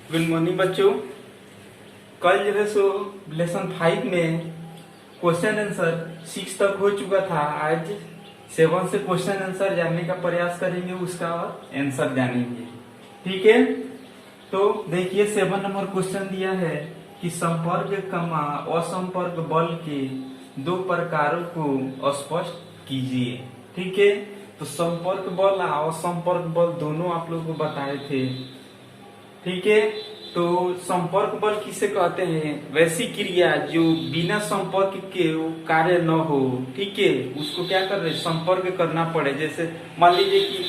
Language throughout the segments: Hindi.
गुड मॉर्निंग बच्चों। कल जो है सो लेसन 5 में क्वेश्चन आंसर 6 तक हो चुका था। आज 7 से क्वेश्चन आंसर जानने का प्रयास करेंगे, उसका आंसर जानेंगे। ठीक है, तो देखिए 7 नंबर क्वेश्चन दिया है कि संपर्क कमा असंपर्क बल के दो प्रकारों को स्पष्ट कीजिए। ठीक है, तो संपर्क बल और असंपर्क बल दोनों आप लोगों को बताए थे। ठीक है, तो संपर्क बल किसे कहते हैं? वैसी क्रिया जो बिना संपर्क के वो कार्य न हो। ठीक है, उसको क्या कर रहे, संपर्क करना पड़े। जैसे मान लीजिए कि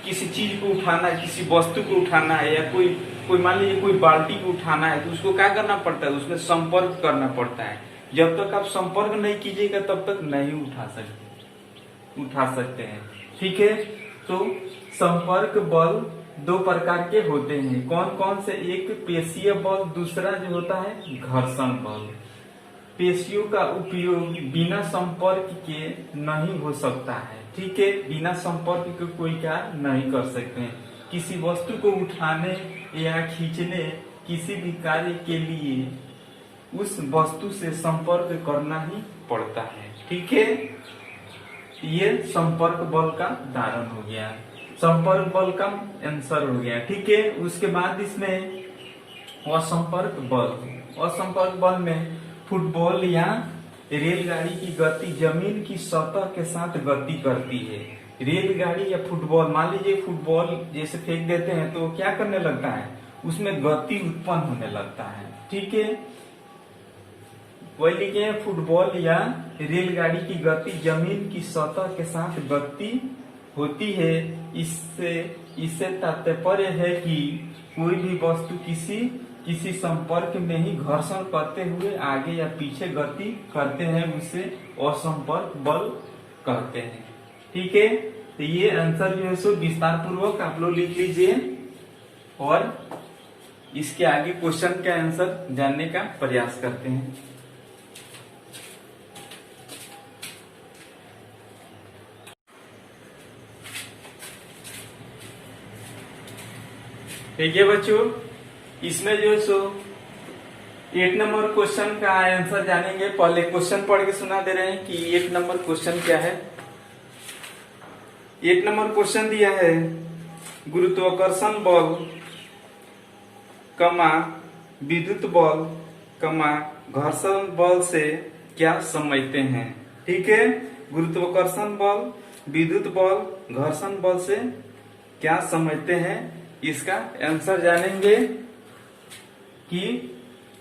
किसी चीज को उठाना है, किसी वस्तु को उठाना है, या कोई कोई मान लीजिए कोई बाल्टी को उठाना है, तो उसको क्या करना पड़ता है? उसमें संपर्क करना पड़ता है। जब तक आप संपर्क नहीं कीजिएगा तब तक नहीं उठा सकते हैं। ठीक है, तो संपर्क बल दो प्रकार के होते हैं। कौन कौन से? एक पेशीय बल, दूसरा जो होता है घर्षण बल। पेशियों का उपयोग बिना संपर्क के नहीं हो सकता है। ठीक है, बिना संपर्क के कोई कार्य नहीं कर सकते हैं। किसी वस्तु को उठाने या खींचने, किसी भी कार्य के लिए उस वस्तु से संपर्क करना ही पड़ता है। ठीक है, ये संपर्क बल का उदाहरण हो गया, संपर्क बल का आंसर हो गया। ठीक है, उसके बाद इसमें असंपर्क बल। असंपर्क बल में फुटबॉल या रेलगाड़ी की गति जमीन की सतह के साथ गति करती है। रेलगाड़ी या फुटबॉल, मान लीजिए फुटबॉल जैसे फेंक देते हैं तो क्या करने लगता है? उसमें गति उत्पन्न होने लगता है। ठीक है, वही लिखे फुटबॉल या रेलगाड़ी की गति जमीन की सतह के साथ गति होती है। इससे तात्पर्य है कि कोई भी वस्तु किसी संपर्क में ही घर्षण करते हुए आगे या पीछे गति करते हैं, उसे असंपर्क बल कहते हैं। ठीक है, तो ये आंसर जो है सो विस्तार पूर्वक आप लोग लिख लीजिए और इसके आगे क्वेश्चन का आंसर जानने का प्रयास करते हैं। ठीक है बच्चों, इसमें जो है सो 8 नंबर क्वेश्चन का आंसर जानेंगे। पहले क्वेश्चन पढ़ के सुना दे रहे हैं कि 8 नंबर क्वेश्चन क्या है। 8 नंबर क्वेश्चन दिया है गुरुत्वाकर्षण बल कमा विद्युत बल कमा घर्षण बल से क्या समझते हैं। ठीक है, गुरुत्वाकर्षण बल, विद्युत बल, घर्षण बल से क्या समझते हैं, इसका आंसर जानेंगे। कि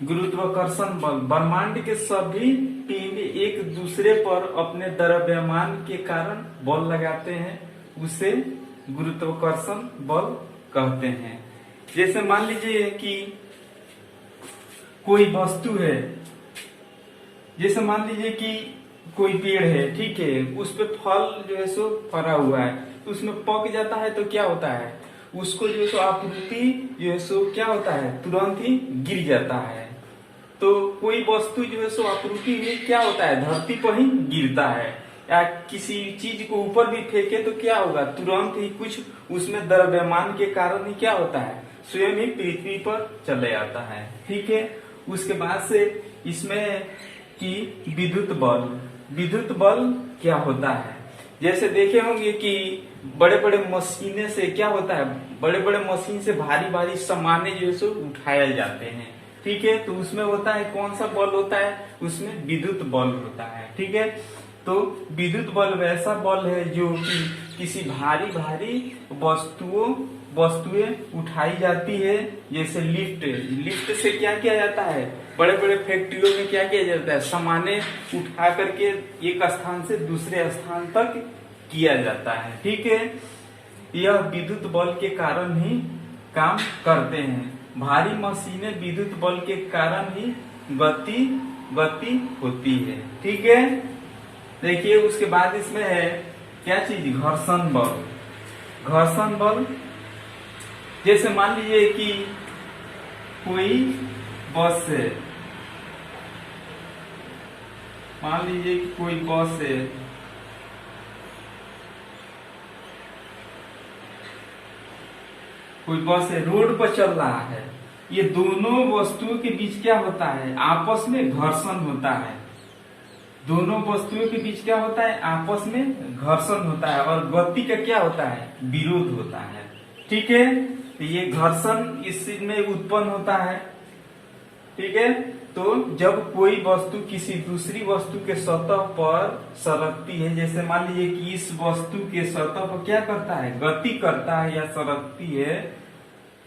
गुरुत्वाकर्षण बल, ब्रह्मांड के सभी पिंड एक दूसरे पर अपने द्रव्यमान के कारण बल लगाते हैं, उसे गुरुत्वाकर्षण बल कहते हैं। जैसे मान लीजिए कि कोई वस्तु है, जैसे मान लीजिए कि कोई पेड़ है, ठीक है, उस पे फल जो है सो फरा हुआ है, तो उसमें पक जाता है तो क्या होता है? उसको जो है सो आपूर्ति जो है सो क्या होता है? तुरंत ही गिर जाता है। तो कोई वस्तु जो है सो आपूर्ति में क्या होता है? धरती पर ही गिरता है। या किसी चीज को ऊपर भी फेंके तो क्या होगा? तुरंत ही कुछ उसमें द्रव्यमान के कारण ही क्या होता है? स्वयं ही पृथ्वी पर चले आता है। ठीक है, उसके बाद से इसमें कि विद्युत बल, विद्युत बल क्या होता है? जैसे देखे होंगे कि बड़े बड़े मशीने से क्या होता है? बड़े बड़े मशीन से भारी भारी सामान जो है सो उठाए जाते हैं। ठीक है, तो उसमें होता है कौन सा बल होता है? उसमें विद्युत बल होता है। ठीक है, तो विद्युत बल वैसा बल है जो कि किसी भारी भारी वस्तुएं उठाई जाती है। जैसे लिफ्ट से क्या किया जाता है? बड़े बड़े फैक्ट्रियों में क्या किया जाता है? सामाने उठा करके एक स्थान से दूसरे स्थान तक किया जाता है। ठीक है, यह विद्युत बल के कारण ही काम करते हैं। भारी मशीनें विद्युत बल के कारण ही गति होती है। ठीक है, देखिए उसके बाद इसमें है क्या चीज? घर्षण बल। घर्षण बल, जैसे मान लीजिए कि कोई बस है, मान लीजिए कि कोई बस है, कोई बस है, रोड पर चल रहा है, ये दोनों वस्तुओं के बीच क्या होता है, आपस में घर्षण होता है। दोनों वस्तुओं के बीच क्या होता है, आपस में घर्षण होता है, और गति का क्या होता है, विरोध होता है। ठीक है, तो ये घर्षण इसमें उत्पन्न होता है। ठीक है, तो जब कोई वस्तु किसी दूसरी वस्तु के सतह पर सरकती है, जैसे मान लीजिए कि इस वस्तु के सतह पर क्या करता है, गति करता है या सरकती है,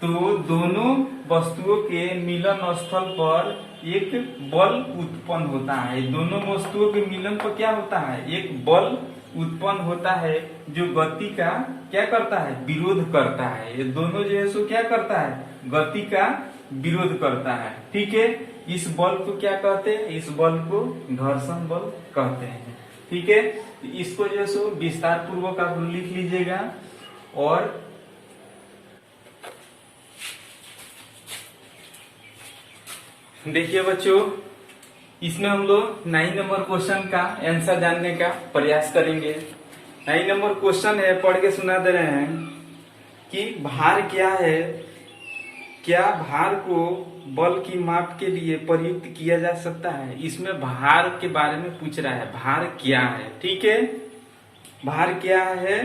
तो दोनों वस्तुओं के मिलन स्थल पर एक बल उत्पन्न होता है। दोनों वस्तुओं के मिलन पर क्या होता है, एक बल उत्पन्न होता है जो गति का क्या करता है, विरोध करता है। ये दोनों जो है सो क्या करता है, गति का विरोध करता है। ठीक है, इस बल को क्या कहते हैं, इस बल को घर्षण बल कहते हैं। ठीक है, इसको जो है सो विस्तार पूर्वक आप लिख लीजिएगा। और देखिए बच्चों, इसमें हम लोग 9 नंबर क्वेश्चन का आंसर जानने का प्रयास करेंगे। 9 नंबर क्वेश्चन है, पढ़ के सुना दे रहे हैं कि भार क्या है, क्या भार को बल की माप के लिए प्रयुक्त किया जा सकता है। इसमें भार के बारे में पूछ रहा है, भार क्या है। ठीक है, भार क्या है,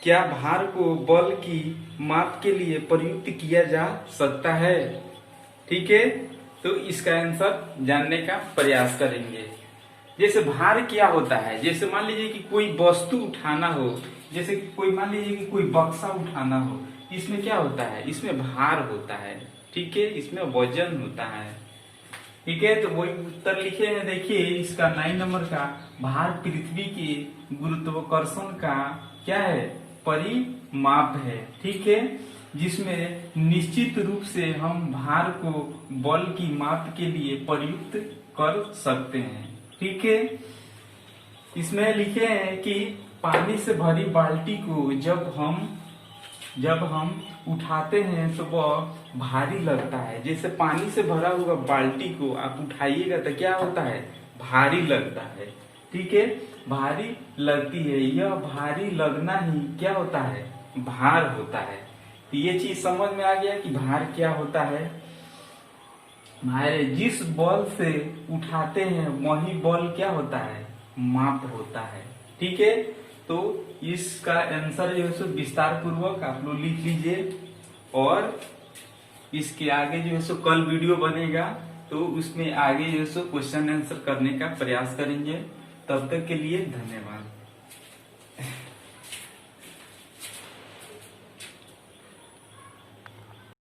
क्या भार को बल की माप के लिए प्रयुक्त किया जा सकता है। ठीक है, तो इसका आंसर जानने का प्रयास करेंगे। जैसे भार क्या होता है, जैसे मान लीजिए कि कोई वस्तु उठाना हो, जैसे कोई मान लीजिए कि कोई बक्सा उठाना हो, इसमें क्या होता है, इसमें भार होता है। ठीक है, इसमें वजन होता है। ठीक है, तो वही उत्तर लिखे हैं। देखिए इसका 9 नंबर का, भार पृथ्वी के गुरुत्वाकर्षण का क्या है, परिमाप है। ठीक है, जिसमें निश्चित रूप से हम भार को बल की माप के लिए प्रयुक्त कर सकते हैं। ठीक है, इसमें लिखे हैं कि पानी से भरी बाल्टी को जब हम उठाते हैं तो वह भारी लगता है। जैसे पानी से भरा हुआ बाल्टी को आप उठाइएगा तो क्या होता है, भारी लगता है। ठीक है, भारी लगती है, यह भारी लगना ही क्या होता है, भार होता है। तो ये चीज समझ में आ गया कि भार क्या होता है। भार जिस बल से उठाते हैं वही बल क्या होता है, माप होता है। ठीक है, तो इसका आंसर जो है सो विस्तार पूर्वक आप लोग लिख लीजिए। और इसके आगे जो है सो कल वीडियो बनेगा, तो उसमें आगे जो है सो क्वेश्चन आंसर करने का प्रयास करेंगे। तब तक के लिए धन्यवाद।